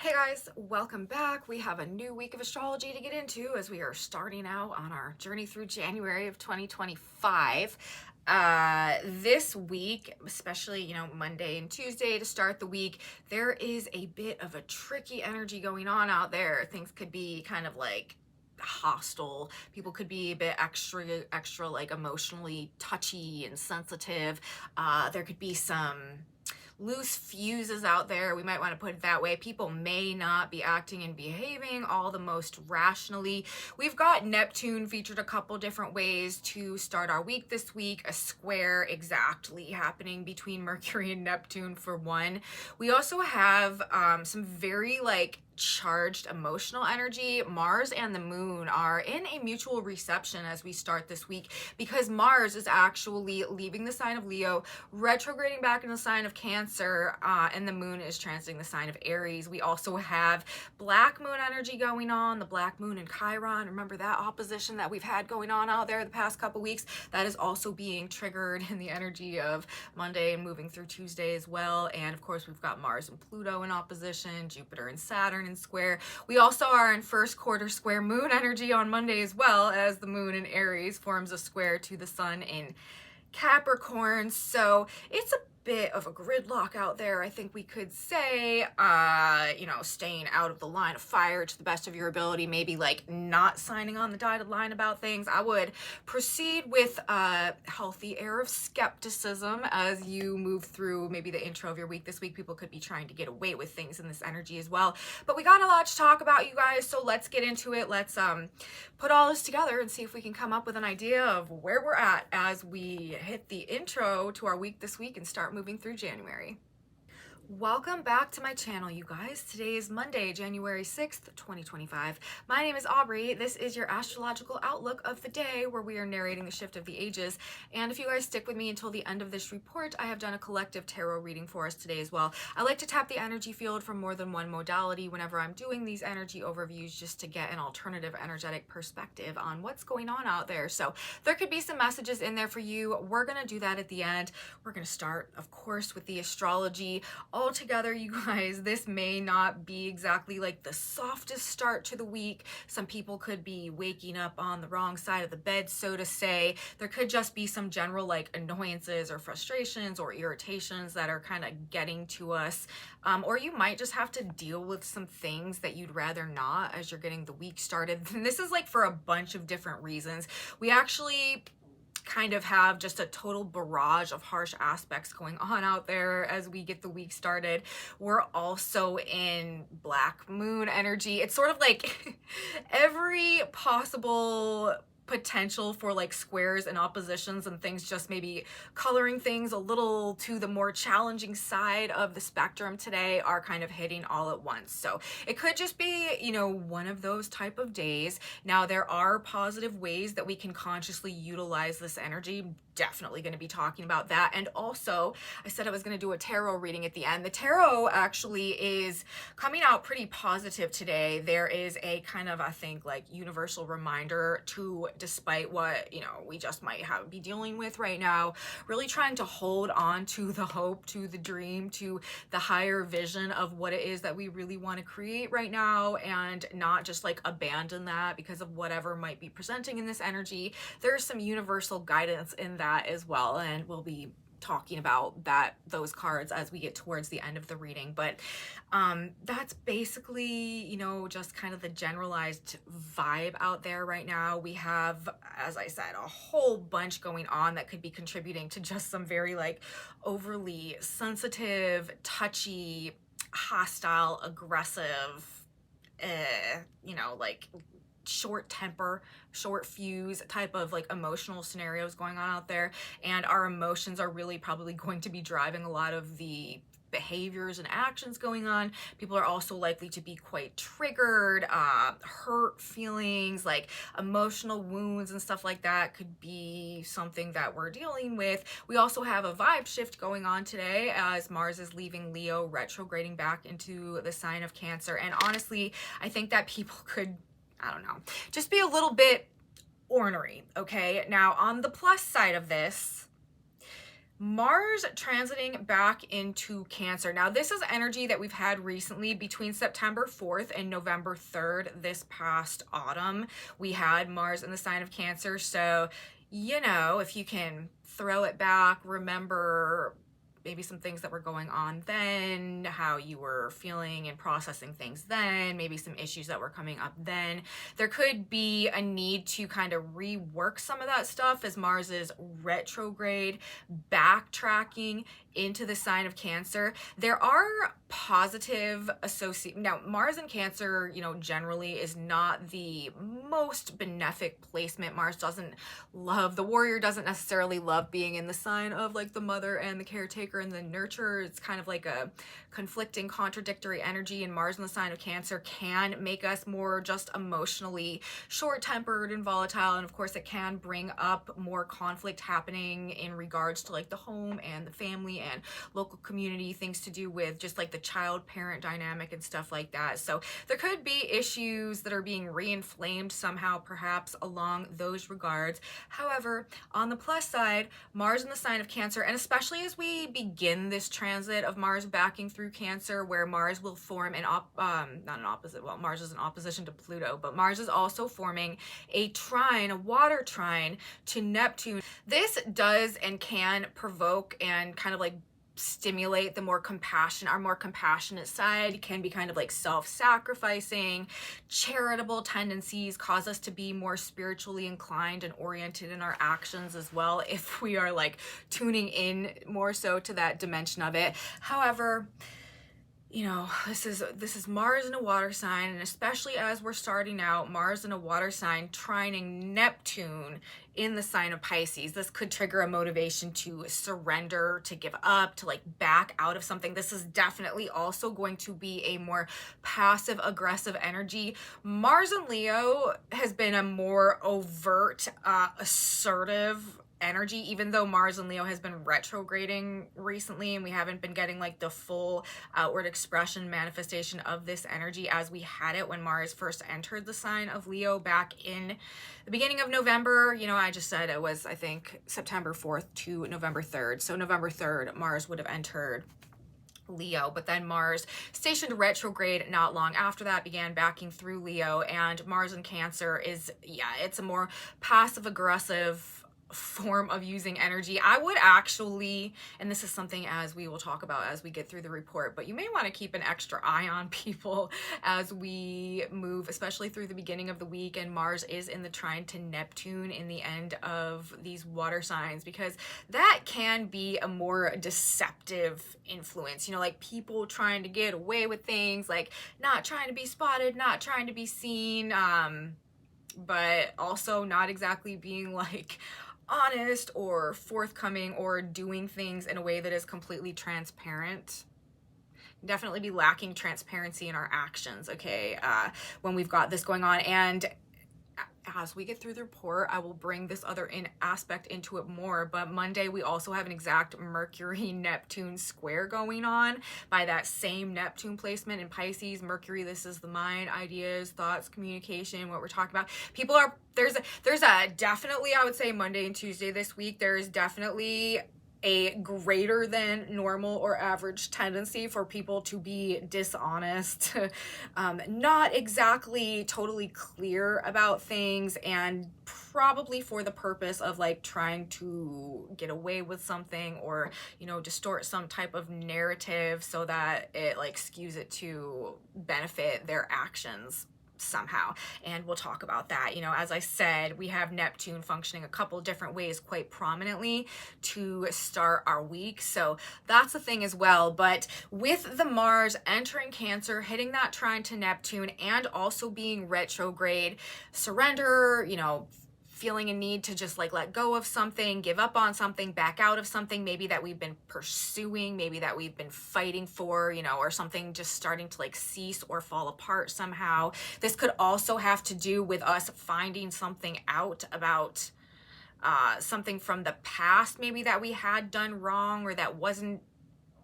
Hey guys, welcome back. We have a new week of astrology to get into as we are starting out on our journey through January of 2025. This week, especially, Monday and Tuesday to start the week, there is a bit of a tricky energy going on out there. Things could be kind of like hostile. People could be a bit extra like emotionally touchy and sensitive. There could be some loose fuses out there, we might want to put it that way. People may not be acting and behaving all the most rationally. We've got Neptune featured a couple different ways to start our week this week. A square exactly happening between Mercury and Neptune for one. We also have some very charged emotional energy. Mars and the moon are in a mutual reception as we start this week because Mars is actually leaving the sign of Leo, retrograding back in the sign of Cancer, and the moon is transiting the sign of Aries. We also have black moon energy going on, the black moon in Chiron. Remember that opposition that we've had going on out there the past couple weeks? That is also being triggered in the energy of Monday and moving through Tuesday as well. And of course, we've got Mars and Pluto in opposition, Jupiter and Saturn in square. We also are in first quarter square moon energy on Monday as well, as the moon in Aries forms a square to the sun in Capricorn. So it's a bit of a gridlock out there, I think we could say. Staying out of the line of fire to the best of your ability, maybe like not signing on the dotted line about things. I would proceed with a healthy air of skepticism as you move through maybe the intro of your week this week. People could be trying to get away with things in this energy as well, but we got a lot to talk about, you guys, so let's get into it. Let's put all this together and see if we can come up with an idea of where we're at as we hit the intro to our week this week and start moving through January. Welcome back to my channel, you guys. Today is Monday, January 6th, 2025. My name is Aubrey. This is your astrological outlook of the day where we are narrating the shift of the ages. And if you guys stick with me until the end of this report, I have done a collective tarot reading for us today as well. I like to tap the energy field from more than one modality whenever I'm doing these energy overviews, just to get an alternative energetic perspective on what's going on out there. So there could be some messages in there for you. We're going to do that at the end. We're going to start, of course, with the astrology. Altogether, you guys, this may not be exactly like the softest start to the week. Some people could be waking up on the wrong side of the bed, so to say. There could just be some general annoyances or frustrations or irritations that are kind of getting to us. Or you might just have to deal with some things that you'd rather not as you're getting the week started. And this is for a bunch of different reasons. We actually kind of have just a total barrage of harsh aspects going on out there as we get the week started. We're also in black moon energy. It's sort of like every possible potential for squares and oppositions and things just maybe coloring things a little to the more challenging side of the spectrum today are kind of hitting all at once. So it could just be, one of those type of days. Now, there are positive ways that we can consciously utilize this energy. Definitely going to be talking about that. And also, I said I was going to do a tarot reading at the end. The tarot actually is coming out pretty positive today. There is a kind of, I think, universal reminder to, despite what, we just might be dealing with right now, really trying to hold on to the hope, to the dream, to the higher vision of what it is that we really want to create right now, and not just abandon that because of whatever might be presenting in this energy. There's some universal guidance in that as well, and we'll be talking about those cards as we get towards the end of the reading. But that's basically, just kind of the generalized vibe out there right now. We have, as I said, a whole bunch going on that could be contributing to just some very overly sensitive, touchy, hostile, aggressive, short temper, short fuse type of emotional scenarios going on out there. And our emotions are really probably going to be driving a lot of the behaviors and actions going on. People are also likely to be quite triggered, hurt feelings, emotional wounds and stuff like that could be something that we're dealing with. We also have a vibe shift going on today as Mars is leaving Leo, retrograding back into the sign of Cancer. And honestly, I think that people could, I don't know, just be a little bit ornery, okay? Now, on the plus side of this, Mars transiting back into Cancer. Now, this is energy that we've had recently between September 4th and November 3rd this past autumn. We had Mars in the sign of Cancer. So, you know, if you can throw it back, remember maybe some things that were going on then, how you were feeling and processing things then, maybe some issues that were coming up then. There could be a need to kind of rework some of that stuff as Mars is retrograde, backtracking into the sign of Cancer. There are positive associate. Now, Mars in Cancer, you know, generally is not the most benefic placement. Mars doesn't love, the warrior doesn't necessarily love being in the sign of like the mother and the caretaker and the nurturer. It's kind of like a conflicting, contradictory energy, and Mars in the sign of Cancer can make us more just emotionally short-tempered and volatile, and of course it can bring up more conflict happening in regards to like the home and the family and local community, things to do with just like the child-parent dynamic and stuff like that. So there could be issues that are being re-inflamed somehow, perhaps along those regards. However, on the plus side, Mars in the sign of Cancer, and especially as we begin this transit of Mars backing through Cancer, where Mars will form Mars is in opposition to Pluto, but Mars is also forming a trine, a water trine to Neptune. This does and can provoke and kind of like stimulate the more compassionate side. Can be kind of like self-sacrificing, charitable tendencies, cause us to be more spiritually inclined and oriented in our actions as well, if we are like tuning in more so to that dimension of it. However, you know, this is Mars in a water sign, and especially as we're starting out, Mars in a water sign trining Neptune in the sign of Pisces. This could trigger a motivation to surrender, to give up, to like back out of something. This is definitely also going to be a more passive aggressive energy. Mars in Leo has been a more overt, assertive energy, even though Mars in Leo has been retrograding recently and we haven't been getting like the full outward expression manifestation of this energy as we had it when Mars first entered the sign of Leo back in the beginning of November. You know, I just said it was, I think, September 4th to November 3rd. So November 3rd, Mars would have entered Leo, but then Mars stationed retrograde not long after that, began backing through Leo, and Mars in Cancer is, yeah, it's a more passive aggressive form of using energy. I would actually, and this is something as we will talk about as we get through the report, but you may want to keep an extra eye on people as we move, especially through the beginning of the week, and Mars is in the trine to Neptune in the end of these water signs, because that can be a more deceptive influence, you know, like people trying to get away with things, like not trying to be spotted, not trying to be seen, but also not exactly being like honest or forthcoming or doing things in a way that is completely transparent. Definitely be lacking transparency in our actions, okay, when we've got this going on. And as we get through the report, I will bring this other aspect into it more, but Monday we also have an exact Mercury-Neptune square going on by that same Neptune placement in Pisces. Mercury, this is the mind, ideas, thoughts, communication, what we're talking about. People are, there's a definitely, I would say Monday and Tuesday this week, there is definitely a greater than normal or average tendency for people to be dishonest, not exactly totally clear about things, and probably for the purpose of like trying to get away with something, or, you know, distort some type of narrative so that it like skews it to benefit their actions somehow. And we'll talk about that. You know, as I said, we have Neptune functioning a couple different ways quite prominently to start our week, so that's the thing as well. But with the Mars entering Cancer, hitting that trine to Neptune, and also being retrograde, surrender, you know, feeling a need to just like let go of something, give up on something, back out of something maybe that we've been pursuing, maybe that we've been fighting for, you know, or something just starting to like cease or fall apart somehow. This could also have to do with us finding something out about something from the past maybe that we had done wrong, or that wasn't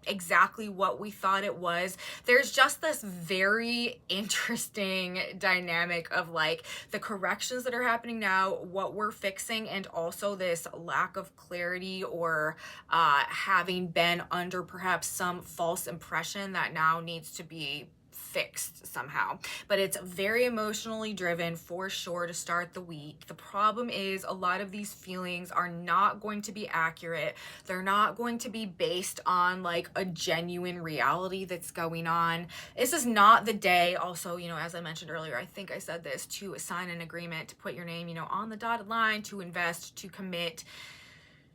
exactly what we thought it was. There's just this very interesting dynamic of like the corrections that are happening now, what we're fixing, and also this lack of clarity or having been under perhaps some false impression that now needs to be fixed somehow. But it's very emotionally driven for sure to start the week. The problem is a lot of these feelings are not going to be accurate. They're not going to be based on like a genuine reality that's going on. This is not the day, also, you know, as I mentioned earlier, I think I said this, to sign an agreement, to put your name, you know, on the dotted line, to invest, to commit,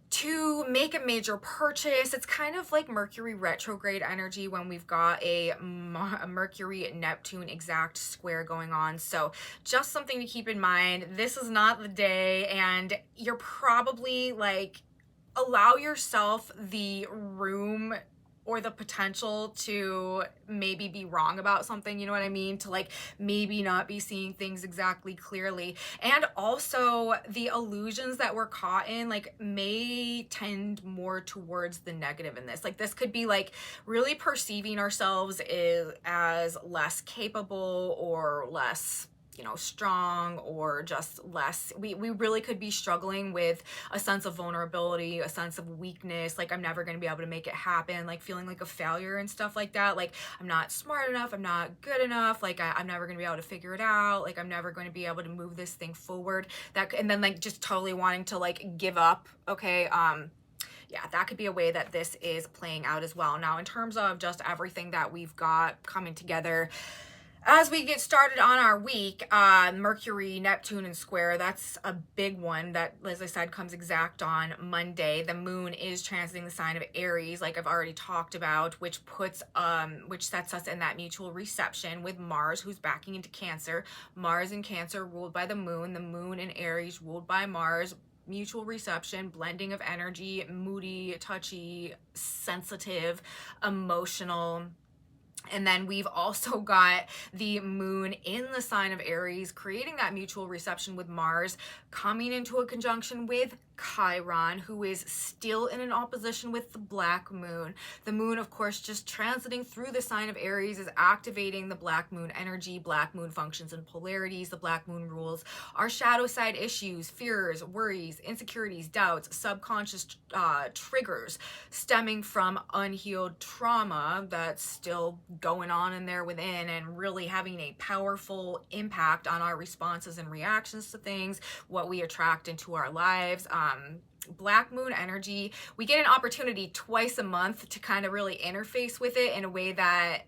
to make a major purchase. It's kind of like Mercury retrograde energy when we've got a Mercury Neptune exact square going on. So just something to keep in mind. This is not the day, and you're probably like, allow yourself the room or the potential to maybe be wrong about something, you know what I mean? To like maybe not be seeing things exactly clearly. And also the illusions that we're caught in like may tend more towards the negative in this. Like this could be like really perceiving ourselves as less capable or less, you know, strong, or just less, we really could be struggling with a sense of vulnerability, a sense of weakness, like I'm never going to be able to make it happen, like feeling like a failure and stuff like that, like I'm not smart enough, I'm not good enough, like I'm never going to be able to figure it out, like I'm never going to be able to move this thing forward, that, and then like just totally wanting to like give up. Okay, yeah, that could be a way that this is playing out as well. Now, in terms of just everything that we've got coming together as we get started on our week, Mercury, Neptune, and square, that's a big one that, as I said, comes exact on Monday. The moon is transiting the sign of Aries, like I've already talked about, which puts, which sets us in that mutual reception with Mars, who's backing into Cancer. Mars in Cancer ruled by the moon in Aries ruled by Mars. Mutual reception, blending of energy, moody, touchy, sensitive, emotional. And then we've also got the moon in the sign of Aries, creating that mutual reception with Mars, coming into a conjunction with Chiron, who is still in an opposition with the black moon. The moon, of course, just transiting through the sign of Aries is activating the black moon energy. Black moon functions in polarities. The black moon rules our shadow side issues, fears, worries, insecurities, doubts, subconscious triggers stemming from unhealed trauma that's still going on in there within, and really having a powerful impact on our responses and reactions to things, what we attract into our lives. Black moon energy, we get an opportunity twice a month to kind of really interface with it in a way that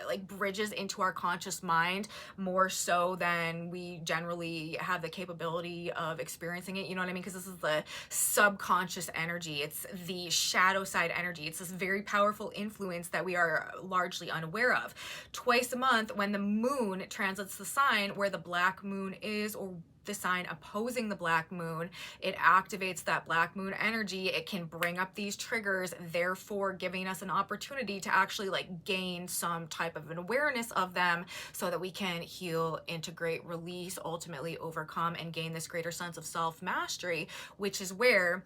like bridges into our conscious mind more so than we generally have the capability of experiencing it, you know what I mean? Because this is the subconscious energy, it's the shadow side energy, it's this very powerful influence that we are largely unaware of. Twice a month, when the moon transits the sign where the black moon is, or the sign opposing the black moon, it activates that black moon energy. It can bring up these triggers, therefore giving us an opportunity to actually like gain some type of an awareness of them so that we can heal, integrate, release, ultimately overcome, and gain this greater sense of self-mastery, which is where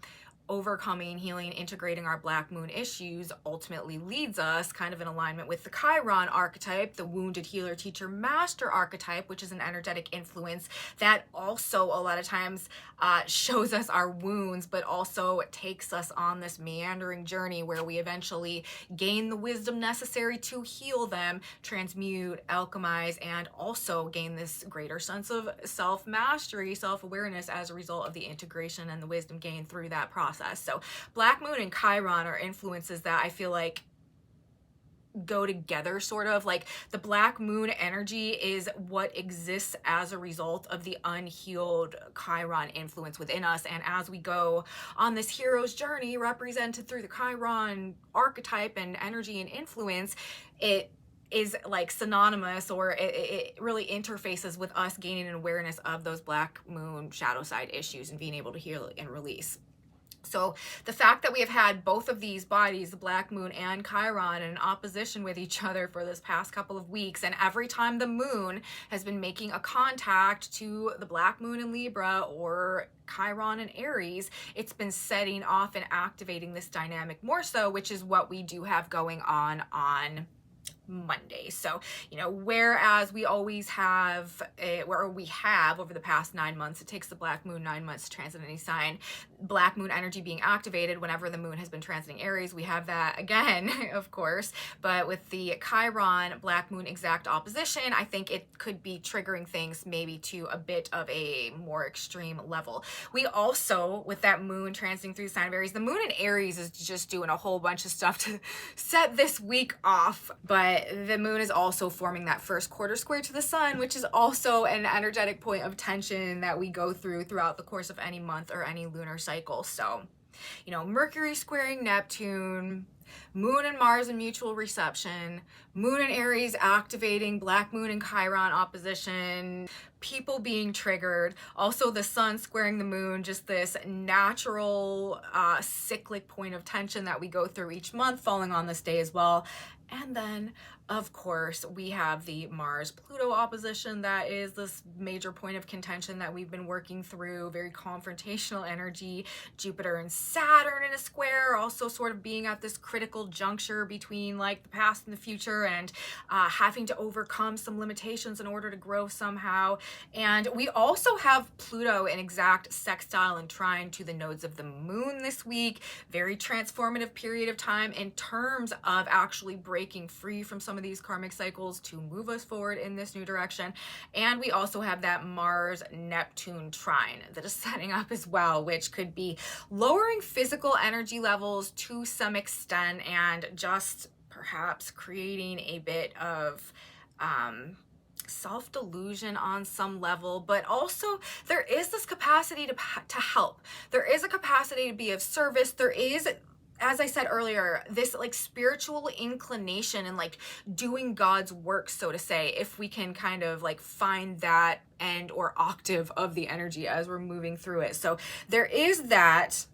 overcoming, healing, integrating our black moon issues ultimately leads us kind of in alignment with the Chiron archetype, the wounded healer, teacher, master archetype, which is an energetic influence that also a lot of times shows us our wounds, but also takes us on this meandering journey where we eventually gain the wisdom necessary to heal them, transmute, alchemize, and also gain this greater sense of self-mastery, self-awareness as a result of the integration and the wisdom gained through that process. So black moon and Chiron are influences that I feel like go together, sort of. Like the black moon energy is what exists as a result of the unhealed Chiron influence within us, and as we go on this hero's journey represented through the Chiron archetype and energy and influence, it is like synonymous, or it really interfaces with us gaining an awareness of those black moon shadow side issues and being able to heal and release. So the fact that we have had both of these bodies, the Black Moon and Chiron, in opposition with each other for this past couple of weeks, and every time the moon has been making a contact to the Black Moon in Libra or Chiron in Aries, it's been setting off and activating this dynamic more so, which is what we do have going on Monday. So, whereas we always have, or we have over the past 9 months, it takes the Black Moon 9 months to transit any sign, Black Moon energy being activated whenever the moon has been transiting Aries. We have that again, of course, but with the Chiron Black Moon exact opposition, I think it could be triggering things maybe to a bit of a more extreme level. We also, with that moon transiting through the sign of Aries, the moon in Aries is just doing a whole bunch of stuff to set this week off, but the moon is also forming that first quarter square to the sun, which is also an energetic point of tension that we go throughout the course of any month or any lunar cycle. So, Mercury squaring Neptune, Moon and Mars in mutual reception, Moon and Aries activating Black Moon and Chiron opposition, people being triggered, also the sun squaring the moon, just this natural cyclic point of tension that we go through each month falling on this day as well. And then, of course, we have the Mars-Pluto opposition that is this major point of contention that we've been working through, very confrontational energy. Jupiter and Saturn in a square, also sort of being at this critical juncture between like the past and the future, and having to overcome some limitations in order to grow somehow. And we also have Pluto in exact sextile and trine to the nodes of the moon this week. Very transformative period of time in terms of actually breaking free from some of these karmic cycles to move us forward in this new direction. And we also have that Mars-Neptune trine that is setting up as well, which could be lowering physical energy levels to some extent and just perhaps creating a bit of self-delusion on some level. But also there is this capacity to help. There is a capacity to be of service. There is, as I said earlier, this like spiritual inclination and like doing God's work, so to say, if we can kind of like find that end or octave of the energy as we're moving through it. So there is that.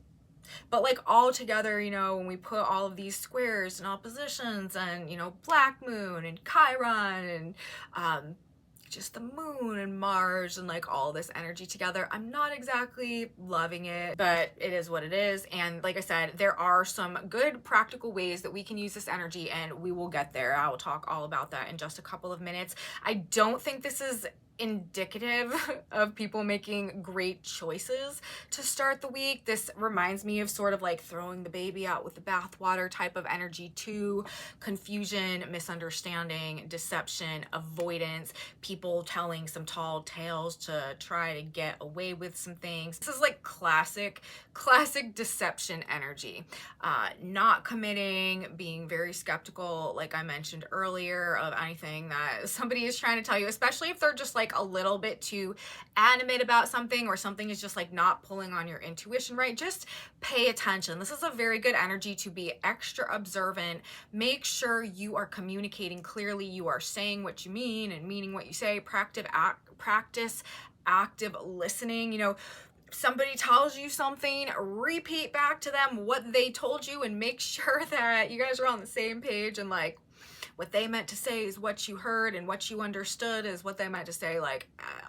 But like all together, when we put all of these squares and oppositions and, Black Moon and Chiron and just the moon and Mars and like all this energy together, I'm not exactly loving it, but it is what it is. And like I said, there are some good practical ways that we can use this energy, and we will get there. I will talk all about that in just a couple of minutes. I don't think this is indicative of people making great choices to start the week. This reminds me of sort of like throwing the baby out with the bathwater type of energy too. Confusion, misunderstanding, deception, avoidance, people telling some tall tales to try to get away with some things. This is like classic deception energy. Not committing, being very skeptical, like I mentioned earlier, of anything that somebody is trying to tell you, especially if they're just like a little bit too animate about something, or something is just like not pulling on your intuition, right? Just pay attention. This is a very good energy to be extra observant. Make sure you are communicating clearly. You are saying what you mean and meaning what you say. Practice active listening. Somebody tells you something, repeat back to them what they told you and make sure that you guys are on the same page, and like what they meant to say is what you heard and what you understood is what they meant to say. Like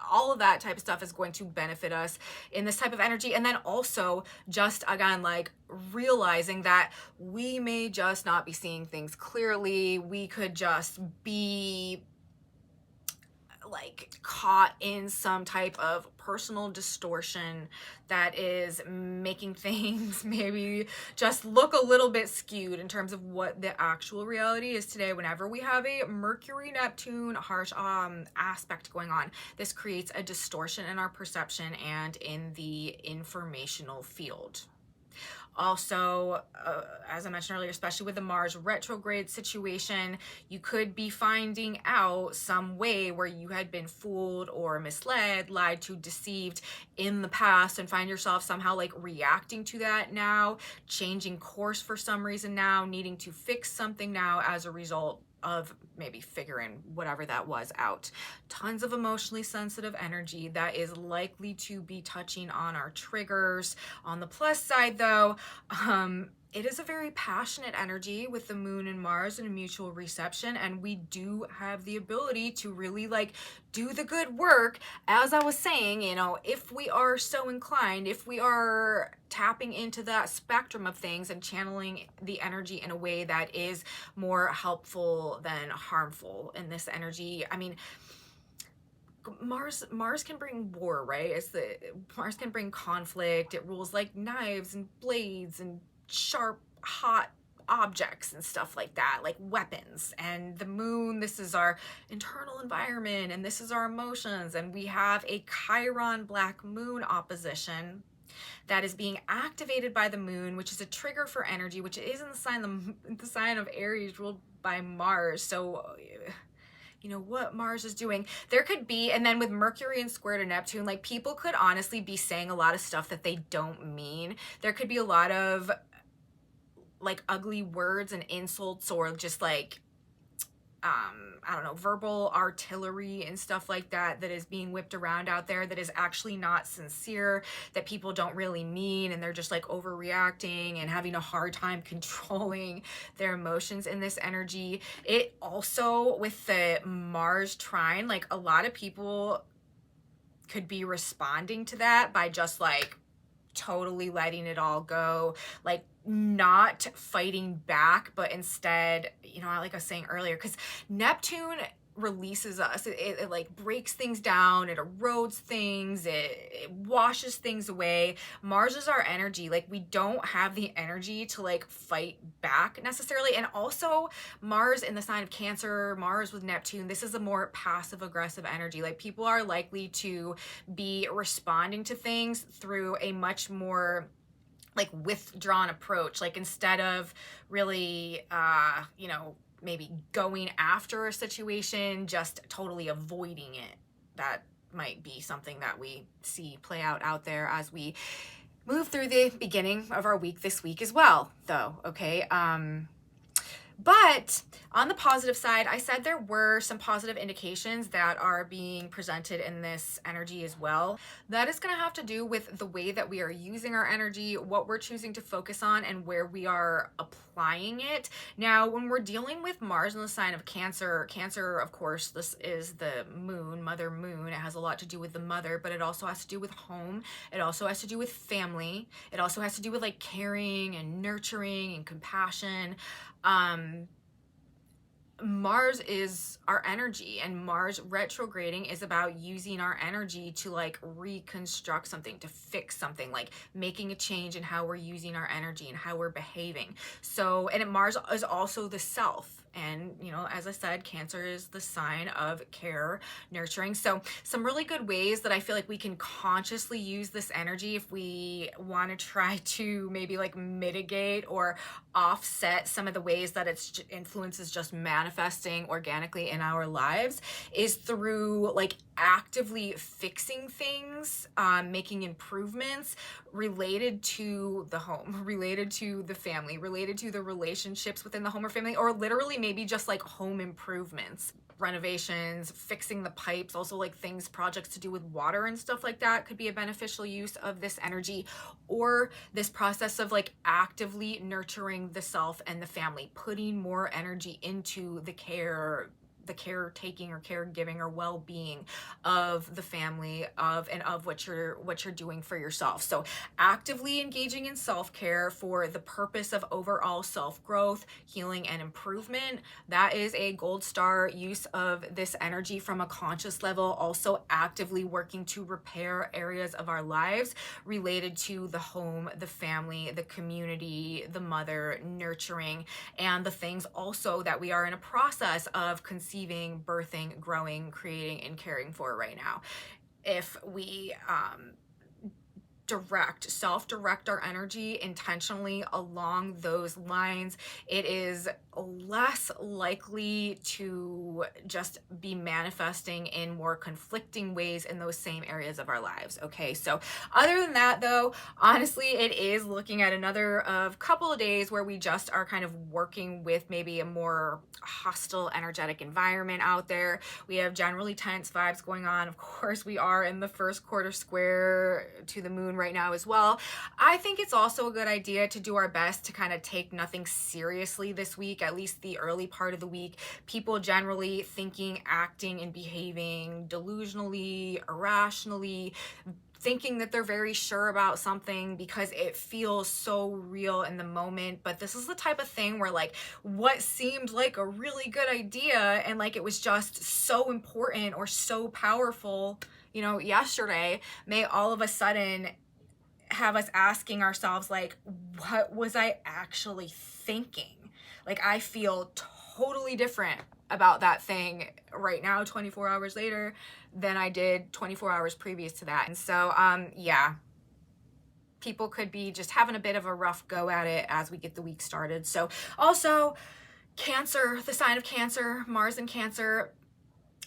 all of that type of stuff is going to benefit us in this type of energy. And then also just again, like realizing that we may just not be seeing things clearly. We could just be like caught in some type of personal distortion that is making things maybe just look a little bit skewed in terms of what the actual reality is today. Whenever we have a Mercury Neptune harsh aspect going on, this creates a distortion in our perception and in the informational field. Also, as I mentioned earlier, especially with the Mars retrograde situation, you could be finding out some way where you had been fooled or misled, lied to, deceived in the past, and find yourself somehow like reacting to that now, changing course for some reason now, needing to fix something now as a result of maybe figuring whatever that was out. Tons of emotionally sensitive energy that is likely to be touching on our triggers. On the plus side though, it is a very passionate energy with the moon and Mars and a mutual reception, and we do have the ability to really like do the good work. As I was saying, you know, if we are so inclined, if we are tapping into that spectrum of things and channeling the energy in a way that is more helpful than harmful in this energy. I mean, Mars can bring war, right? Mars can bring conflict. It rules like knives and blades and sharp, hot objects and stuff like that, like weapons. And the moon, this is our internal environment, and this is our emotions. And we have a Chiron black moon opposition that is being activated by the moon, which is a trigger for energy, which is in the sign of Aries, ruled by Mars. So you know what Mars is doing. There could be, and then with Mercury and square to Neptune, like people could honestly be saying a lot of stuff that they don't mean. There could be a lot of like ugly words and insults, or just like I don't know, verbal artillery and stuff like that that is being whipped around out there that is actually not sincere, that people don't really mean, and they're just like overreacting and having a hard time controlling their emotions in this energy. It also, with the Mars trine, like a lot of people could be responding to that by just like totally letting it all go, like not fighting back, but instead, you know, like I was saying earlier, because Neptune releases us, it like breaks things down, it erodes things, it washes things away. Mars is our energy. Like we don't have the energy to like fight back necessarily. And also Mars in the sign of Cancer, Mars with Neptune, this is a more passive aggressive energy. Like people are likely to be responding to things through a much more like withdrawn approach. Like instead of really you know, maybe going after a situation, just totally avoiding it. That might be something that we see play out there as we move through the beginning of our week this week as well, though, okay? But on the positive side, I said there were some positive indications that are being presented in this energy as well. That is going to have to do with the way that we are using our energy, what we're choosing to focus on, and where we are applying it. Now, when we're dealing with Mars in the sign of Cancer, of course, this is the moon, mother moon. It has a lot to do with the mother, but it also has to do with home. It also has to do with family. It also has to do with like caring and nurturing and compassion. Mars is our energy, and Mars retrograding is about using our energy to like reconstruct something, to fix something, like making a change in how we're using our energy and how we're behaving. So, and Mars is also the self. And, you know, as I said, Cancer is the sign of care, nurturing. So some really good ways that I feel like we can consciously use this energy if we want to try to maybe like mitigate or offset some of the ways that its influence is just manifesting organically in our lives, is through like actively fixing things, making improvements related to the home, related to the family, related to the relationships within the home or family, or literally maybe just like home improvements, renovations, fixing the pipes, also like things, projects to do with water and stuff like that could be a beneficial use of this energy, or this process of like actively nurturing the self and the family, putting more energy into the caretaking or caregiving or well-being of the family, of what you're doing for yourself. So actively engaging in self-care for the purpose of overall self-growth, healing, and improvement. That is a gold star use of this energy from a conscious level. Also actively working to repair areas of our lives related to the home, the family, the community, the mother, nurturing, and the things also that we are in a process of conceiving, birthing, growing, creating, and caring for right now. If we self-direct our energy intentionally along those lines, it is less likely to just be manifesting in more conflicting ways in those same areas of our lives. Okay, so other than that though, honestly, it is looking at another couple of days where we just are kind of working with maybe a more hostile energetic environment out there. We have generally tense vibes going on. Of course, we are in the first quarter square to the moon right now as well. I think it's also a good idea to do our best to kind of take nothing seriously this week, at least the early part of the week. People generally thinking, acting, and behaving delusionally, irrationally, thinking that they're very sure about something because it feels so real in the moment. But this is the type of thing where like what seemed like a really good idea and like it was just so important or so powerful, you know, yesterday, may all of a sudden have us asking ourselves like, what was I actually thinking? Like I feel totally different about that thing right now 24 hours later than I did 24 hours previous to that. And so yeah, people could be just having a bit of a rough go at it as we get the week started. So also Cancer, the sign of Cancer, Mars in Cancer,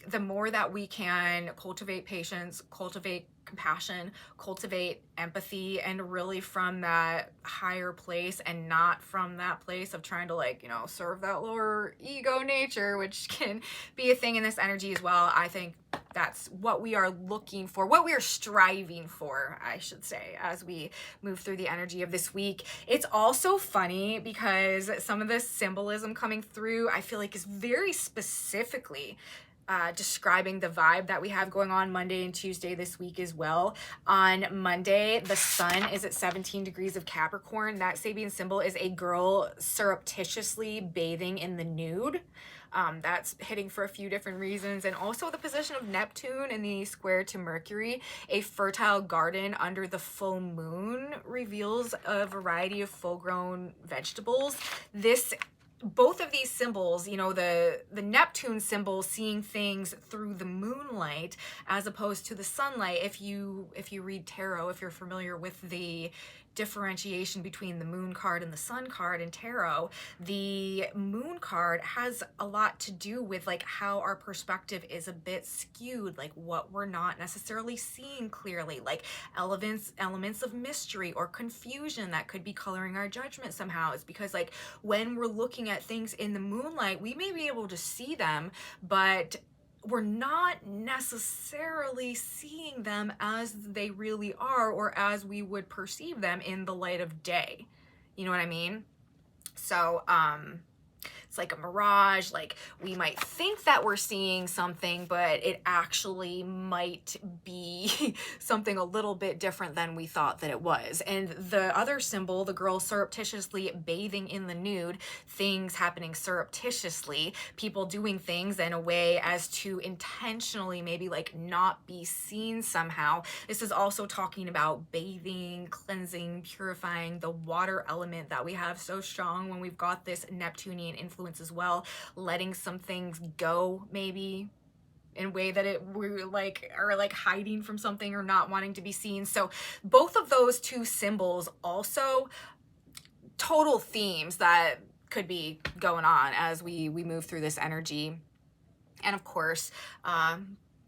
the more that we can cultivate patience, cultivate compassion, cultivate empathy, and really from that higher place and not from that place of trying to like, you know, serve that lower ego nature, which can be a thing in this energy as well. I think that's what we are looking for, what we are striving for, I should say, as we move through the energy of this week. It's also funny because some of this symbolism coming through, I feel like is very specifically describing the vibe that we have going on Monday and Tuesday this week as well. On Monday, the sun is at 17 degrees of Capricorn. That Sabian symbol is a girl surreptitiously bathing in the nude. That's hitting for a few different reasons. And also the position of Neptune in the square to Mercury, a fertile garden under the full moon, reveals a variety of full-grown vegetables. Both of these symbols, you know, the Neptune symbol, seeing things through the moonlight as opposed to the sunlight. If you read tarot, if you're familiar with the differentiation between the moon card and the sun card in tarot, the moon card has a lot to do with like how our perspective is a bit skewed, like what we're not necessarily seeing clearly, like elements of mystery or confusion that could be coloring our judgment somehow. It's because like when we're looking at things in the moonlight, we may be able to see them, but we're not necessarily seeing them as they really are or as we would perceive them in the light of day. You know what I mean? So, it's like a mirage, like we might think that we're seeing something, but it actually might be something a little bit different than we thought that it was. And the other symbol, the girl surreptitiously bathing in the nude, things happening surreptitiously, people doing things in a way as to intentionally maybe like not be seen somehow. This is also talking about bathing, cleansing, purifying, the water element that we have so strong when we've got this Neptunian influence as well, letting some things go maybe in a way that we're like are like hiding from something or not wanting to be seen. So both of those two symbols also total themes that could be going on as we move through this energy. And of course,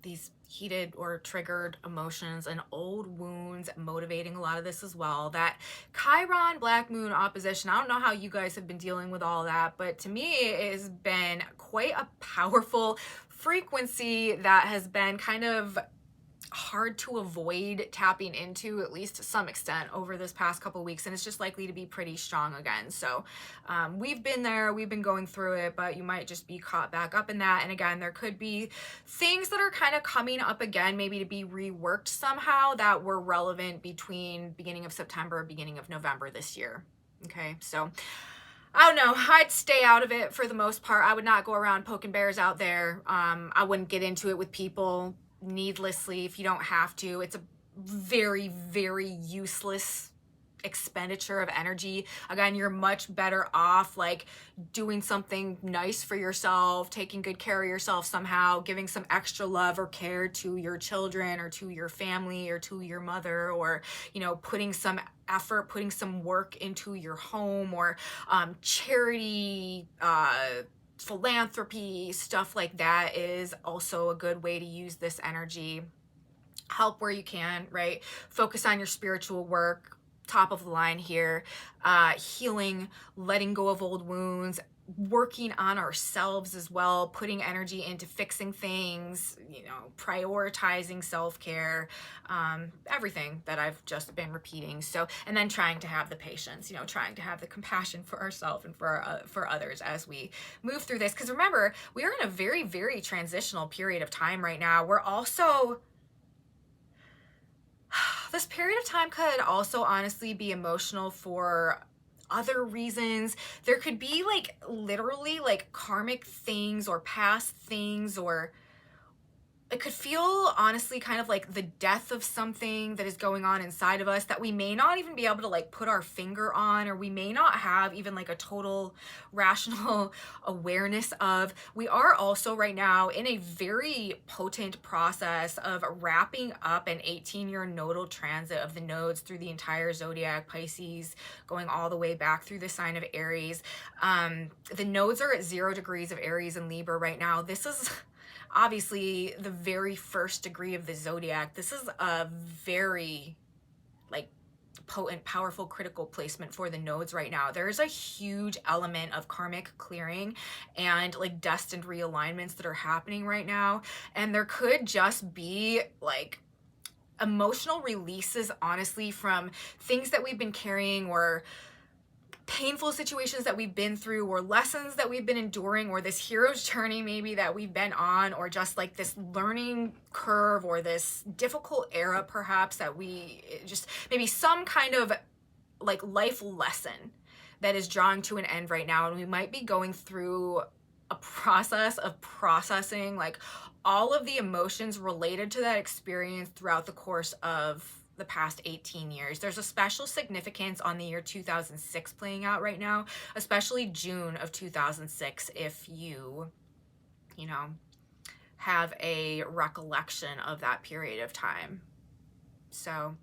these heated or triggered emotions and old wounds motivating a lot of this as well. That Chiron Black Moon opposition, I don't know how you guys have been dealing with all that, but to me it has been quite a powerful frequency that has been kind of hard to avoid tapping into, at least to some extent, over this past couple weeks, and it's just likely to be pretty strong again. So we've been there, we've been going through it, but you might just be caught back up in that. And again, there could be things that are kind of coming up again, maybe to be reworked somehow, that were relevant between beginning of September, beginning of November this year. Okay, so I don't know, I'd stay out of it for the most part. I would not go around poking bears out there. I wouldn't get into it with people needlessly if you don't have to. It's a very, very useless expenditure of energy. Again, you're much better off like doing something nice for yourself, taking good care of yourself somehow, giving some extra love or care to your children or to your family or to your mother, or, you know, putting some effort, putting some work into your home, or charity, philanthropy, stuff like that is also a good way to use this energy. Help where you can, right? Focus on your spiritual work, top of the line here. Healing, letting go of old wounds, working on ourselves as well, putting energy into fixing things, you know, prioritizing self-care, everything that I've just been repeating. So, and then trying to have the patience, you know, trying to have the compassion for ourselves and for others as we move through this. Because remember, we are in a very, very transitional period of time right now. We're also, this period of time could also honestly be emotional for other reasons. There could be like literally like karmic things or past things, or it could feel honestly kind of like the death of something that is going on inside of us that we may not even be able to like put our finger on, or we may not have even like a total rational awareness of. We are also right now in a very potent process of wrapping up an 18-year nodal transit of the nodes through the entire zodiac, Pisces, going all the way back through the sign of Aries. The nodes are at 0 degrees of Aries and Libra right now. This is obviously the very first degree of the zodiac. This is a very like potent, powerful, critical placement for the nodes right now. There's a huge element of karmic clearing and like destined realignments that are happening right now. And there could just be like emotional releases, honestly, from things that we've been carrying, or painful situations that we've been through, or lessons that we've been enduring, or this hero's journey maybe that we've been on, or just like this learning curve, or this difficult era perhaps that we just, maybe some kind of like life lesson that is drawing to an end right now. And we might be going through a process of processing like all of the emotions related to that experience throughout the course of the past 18 years. There's a special significance on the year 2006 playing out right now, especially June of 2006, if you know, have a recollection of that period of time. So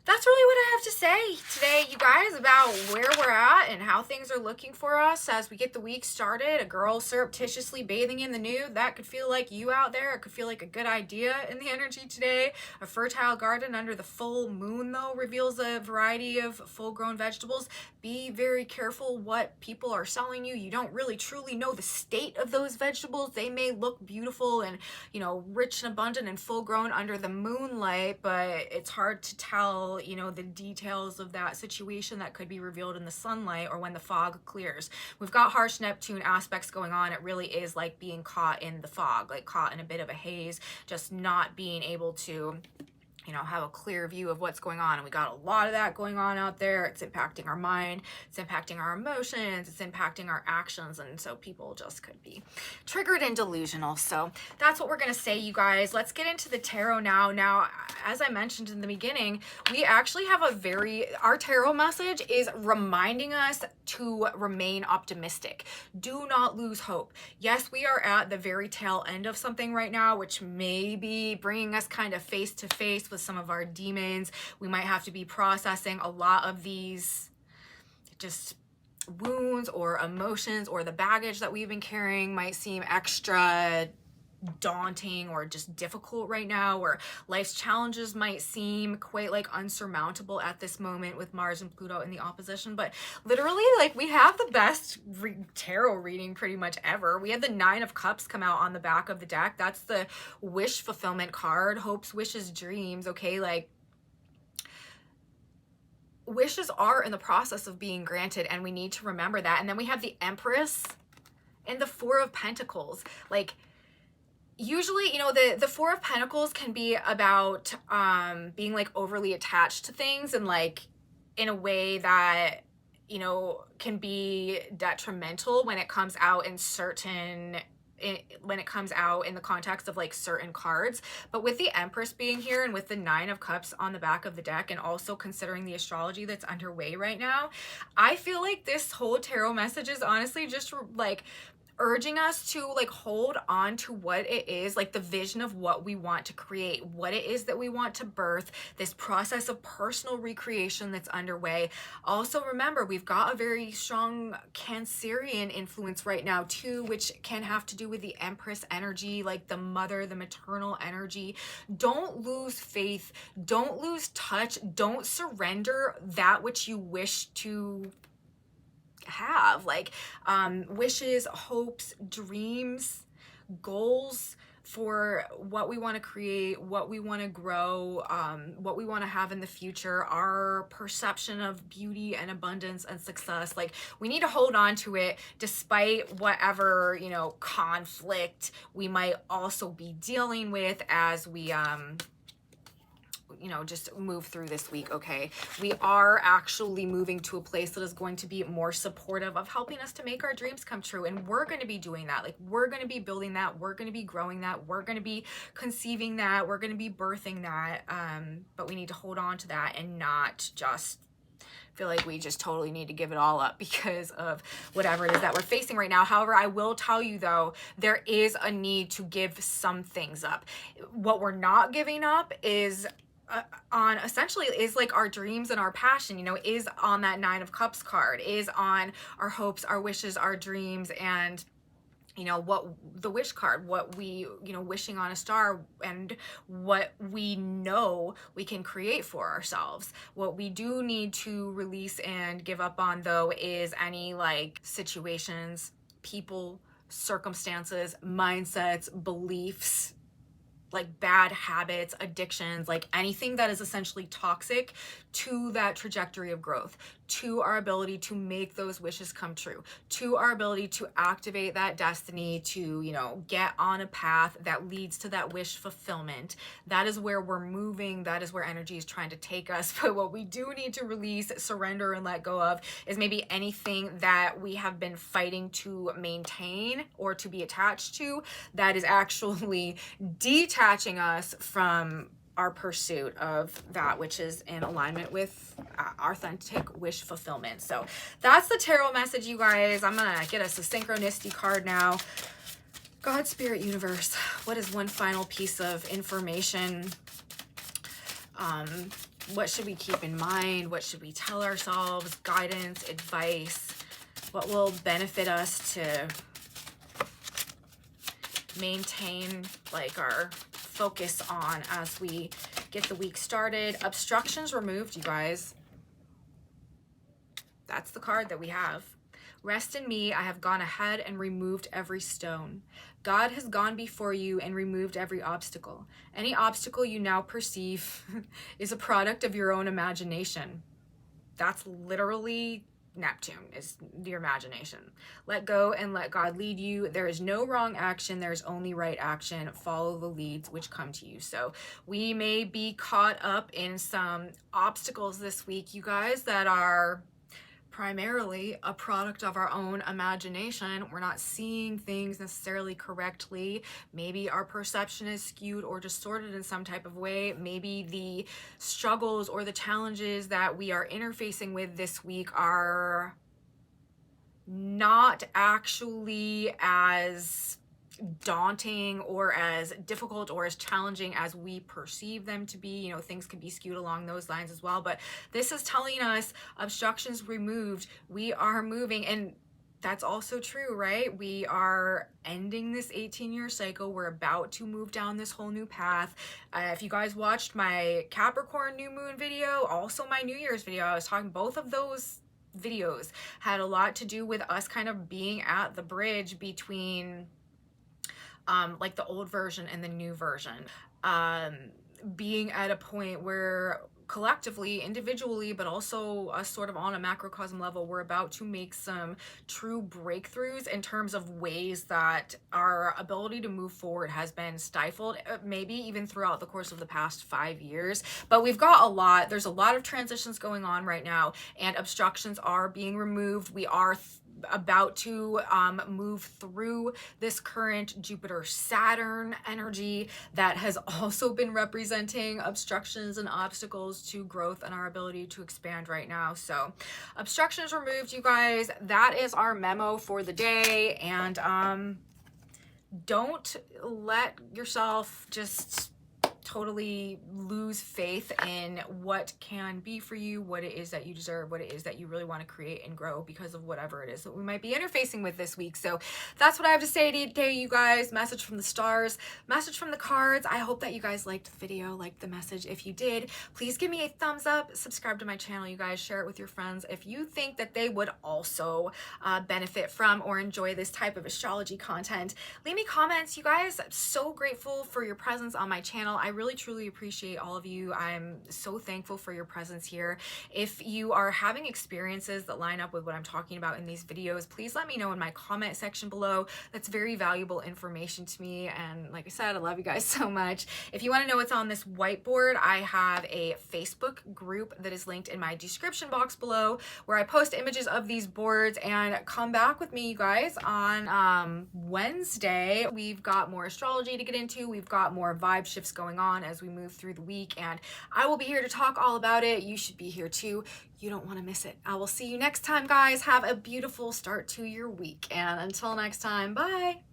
that's really what I have to say today, you guys, about where we're at and how things are looking for us as we get the week started. A girl surreptitiously bathing in the nude, that could feel like you out there. It could feel like a good idea in the energy today. A fertile garden under the full moon, though, reveals a variety of full-grown vegetables. Be very careful what people are selling you. You don't really truly know the state of those vegetables. They may look beautiful and, you know, rich and abundant and full-grown under the moonlight, but it's hard to tell, you know, the details of that situation that could be revealed in the sunlight or when the fog clears. We've got harsh Neptune aspects going on. It really is like being caught in the fog, like caught in a bit of a haze, just not being able to, you know, have a clear view of what's going on. And we got a lot of that going on out there. It's impacting our mind, it's impacting our emotions, it's impacting our actions. And so people just could be triggered and delusional. So that's what we're going to say, you guys. Let's get into the tarot now. Now, as I mentioned in the beginning, we actually have our tarot message is reminding us to remain optimistic. Do not lose hope. Yes, we are at the very tail end of something right now, which may be bringing us kind of face to face with some of our demons. We might have to be processing a lot of these just wounds or emotions, or the baggage that we've been carrying might seem extra daunting or just difficult right now, or life's challenges might seem quite like unsurmountable at this moment with Mars and Pluto in the opposition. But literally, like, we have the best tarot reading pretty much ever. We had the 9 of Cups come out on the back of the deck. That's the wish fulfillment card, hopes, wishes, dreams. Okay, like, wishes are in the process of being granted, and we need to remember that. And then we have the Empress and the 4 of Pentacles. Like, usually, you know, the 4 of Pentacles can be about being like overly attached to things, and like in a way that, you know, can be detrimental when it comes out in certain when it comes out in the context of like certain cards. But with the Empress being here and with the Nine of Cups on the back of the deck, and also considering the astrology that's underway right now, I feel like this whole tarot message is honestly just like urging us to like hold on to what it is, like the vision of what we want to create, what it is that we want to birth, this process of personal recreation that's underway. Also remember, we've got a very strong Cancerian influence right now too, which can have to do with the Empress energy, like the mother, the maternal energy. Don't lose faith, don't lose touch, don't surrender that which you wish to have, like wishes, hopes, dreams, goals for what we want to create, what we want to grow, what we want to have in the future, our perception of beauty and abundance and success. Like, we need to hold on to it despite whatever, you know, conflict we might also be dealing with as we you know, just move through this week. Okay, we are actually moving to a place that is going to be more supportive of helping us to make our dreams come true, and we're going to be doing that. Like, we're going to be building that, we're going to be growing that, we're going to be conceiving that, we're going to be birthing that, but we need to hold on to that and not just feel like we just totally need to give it all up because of whatever it is that we're facing right now. However, I will tell you though, there is a need to give some things up. What we're not giving up is on essentially is like our dreams and our passion, you know, is on that Nine of Cups card, is on our hopes, our wishes, our dreams, and you know, what the wish card, what we, you know, wishing on a star, and what we know we can create for ourselves. What we do need to release and give up on though is any like situations, people, circumstances, mindsets, beliefs, like bad habits, addictions, like anything that is essentially toxic to that trajectory of growth, to our ability to make those wishes come true, to our ability to activate that destiny, to, you know, get on a path that leads to that wish fulfillment. That is where we're moving. That is where energy is trying to take us. But what we do need to release, surrender, and let go of is maybe anything that we have been fighting to maintain or to be attached to that is actually detaching us from our pursuit of that which is in alignment with authentic wish fulfillment. So that's the tarot message, you guys. I'm gonna get us a synchronicity card now. God, Spirit, Universe, what is one final piece of information? What should we keep in mind? What should we tell ourselves? Guidance, advice, what will benefit us to maintain like our focus on as we get the week started. Obstructions removed, you guys. That's the card that we have. Rest in me, I have gone ahead and removed every stone. God has gone before you and removed every obstacle. Any obstacle you now perceive is a product of your own imagination. That's literally Neptune, is your imagination. Let go and let God lead you. There is no wrong action. There's only right action. Follow the leads which come to you. So we may be caught up in some obstacles this week, you guys, that are primarily a product of our own imagination. We're not seeing things necessarily correctly. Maybe our perception is skewed or distorted in some type of way. Maybe the struggles or the challenges that we are interfacing with this week are not actually as daunting or as difficult or as challenging as we perceive them to be. You know, things could be skewed along those lines as well, but this is telling us obstructions removed, we are moving. And that's also true, right? We are ending this 18-year cycle. We're about to move down this whole new path. If you guys watched my Capricorn new moon video, also my New Year's video, I was talking, both of those videos had a lot to do with us kind of being at the bridge between like the old version and the new version, being at a point where collectively, individually, but also us sort of on a macrocosm level, we're about to make some true breakthroughs in terms of ways that our ability to move forward has been stifled, maybe even throughout the course of the past 5 years. But we've got a lot, there's a lot of transitions going on right now, and obstructions are being removed. We are about to move through this current Jupiter-Saturn energy that has also been representing obstructions and obstacles to growth and our ability to expand right now. So obstructions removed, you guys. That is our memo for the day. And don't let yourself just totally lose faith in what can be for you, what it is that you deserve, what it is that you really want to create and grow because of whatever it is that we might be interfacing with this week. So that's what I have to say today, you guys. Message from the stars, message from the cards. I hope that you guys liked the video, liked the message. If you did, please give me a thumbs up, subscribe to my channel, you guys. Share it with your friends if you think that they would also benefit from or enjoy this type of astrology content. Leave me comments, you guys. I'm so grateful for your presence on my channel. I really truly appreciate all of you. I'm so thankful for your presence here. If you are having experiences that line up with what I'm talking about in these videos, please let me know in my comment section below. That's very valuable information to me. And like I said, I love you guys so much. If you want to know what's on this whiteboard, I have a Facebook group that is linked in my description box below, where I post images of these boards. And come back with me, you guys, on Wednesday. We've got more astrology to get into. We've got more vibe shifts going on as we move through the week, and I will be here to talk all about it. You should be here too. You don't want to miss it. I will see you next time, guys. Have a beautiful start to your week, and until next time, bye.